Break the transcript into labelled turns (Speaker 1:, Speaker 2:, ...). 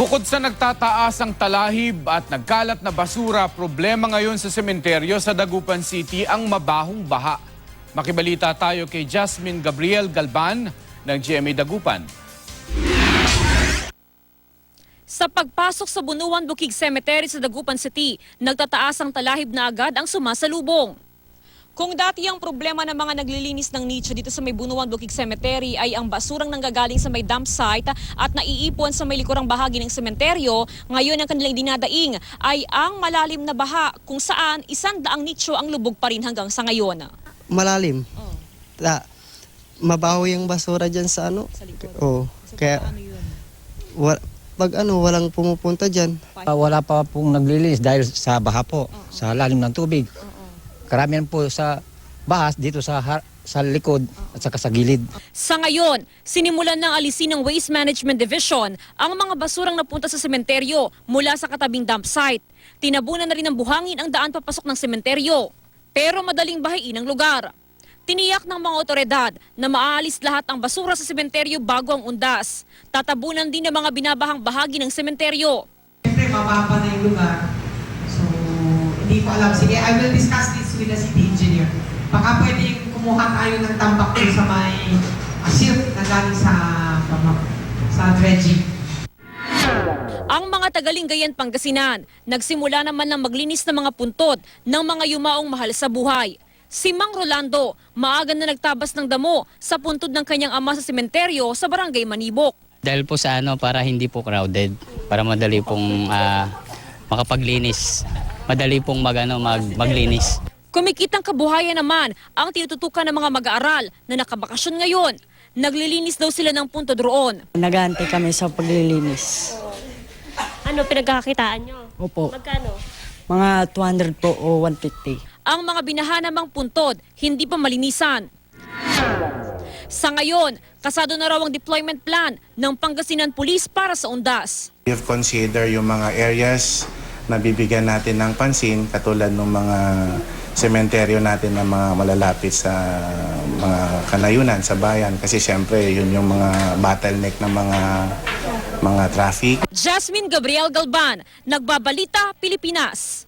Speaker 1: Bukod sa nagtataas ang talahib at nagkalat na basura, problema ngayon sa sementeryo sa Dagupan City ang mabahong baha. Makibalita tayo kay Jasmine Gabriel Galban ng GMA Dagupan.
Speaker 2: Sa pagpasok sa Bunuan Bukid Cemetery sa Dagupan City, nagtataas ang talahib na agad ang sumasalubong. Kung dati ang problema ng mga naglilinis ng nicho dito sa may Bunuan Bukid Cemetery ay ang basurang nanggagaling sa may dump site at naiipon sa may likurang bahagi ng sementeryo, ngayon ang kanilang dinadaing ay ang malalim na baha kung saan 100 nicho ang lubog pa rin hanggang sa ngayon.
Speaker 3: Malalim. Mabaho yung basura dyan sa ano.
Speaker 2: Sa likod.
Speaker 3: Oo.
Speaker 2: So,
Speaker 3: Kaya
Speaker 2: paano yun?
Speaker 3: pag walang pumupunta dyan.
Speaker 4: Wala pa pong naglilinis dahil sa baha po, sa lalim ng tubig. Karamihan po sa bahas dito sa likod at saka sa gilid.
Speaker 2: Sa ngayon, sinimulan ng alisin ng Waste Management Division ang mga basurang napunta sa sementeryo mula sa katabing dump site. Tinabunan na rin ng buhangin ang daan papasok ng sementeryo. Pero madaling bahain ang lugar. Tiniyak ng mga otoridad na maaalis lahat ang basura sa sementeryo bago ang undas. Tatabunan din ng mga binabahang bahagi ng sementeryo.
Speaker 5: Siyempre, mababa na yung lugar. So, hindi ko alam. Sige, I will discuss this with the city engineer. Baka pwedeng kumuha tayo ng tambak ko sa may silt na galing sa dredging.
Speaker 2: Ang mga taga-Lingayen, Pangasinan, nagsimula naman ng maglinis ng mga puntod ng mga yumaong mahal sa buhay. Si Mang Rolando, maaga na nagtabas ng damo sa puntod ng kanyang ama sa sementeryo sa Barangay Manibok.
Speaker 6: Dahil po sa para hindi po crowded, para madali pong makapaglinis, madali pong maglinis.
Speaker 2: Kumikitang kabuhayan naman ang tinututukan ng mga mag-aaral na nakabakasyon ngayon. Naglilinis daw sila ng puntod roon.
Speaker 7: Nag-aantay kami sa paglilinis.
Speaker 8: Ano pinagkakakitaan nyo?
Speaker 7: Opo.
Speaker 8: Magkano?
Speaker 7: Mga 200 po o 150.
Speaker 2: Ang mga binahanamang puntod hindi pa malinisan. Sa ngayon, kasado na raw ang deployment plan ng Pangasinan Police para sa undas.
Speaker 9: We have considered yung mga areas na bibigyan natin ng pansin katulad ng mga sementeryo natin na mga malalapit sa mga kanayunan sa bayan kasi siyempre yun yung mga bottleneck ng mga traffic.
Speaker 2: Jasmine Gabriel Galban, Nagbabalita, Pilipinas.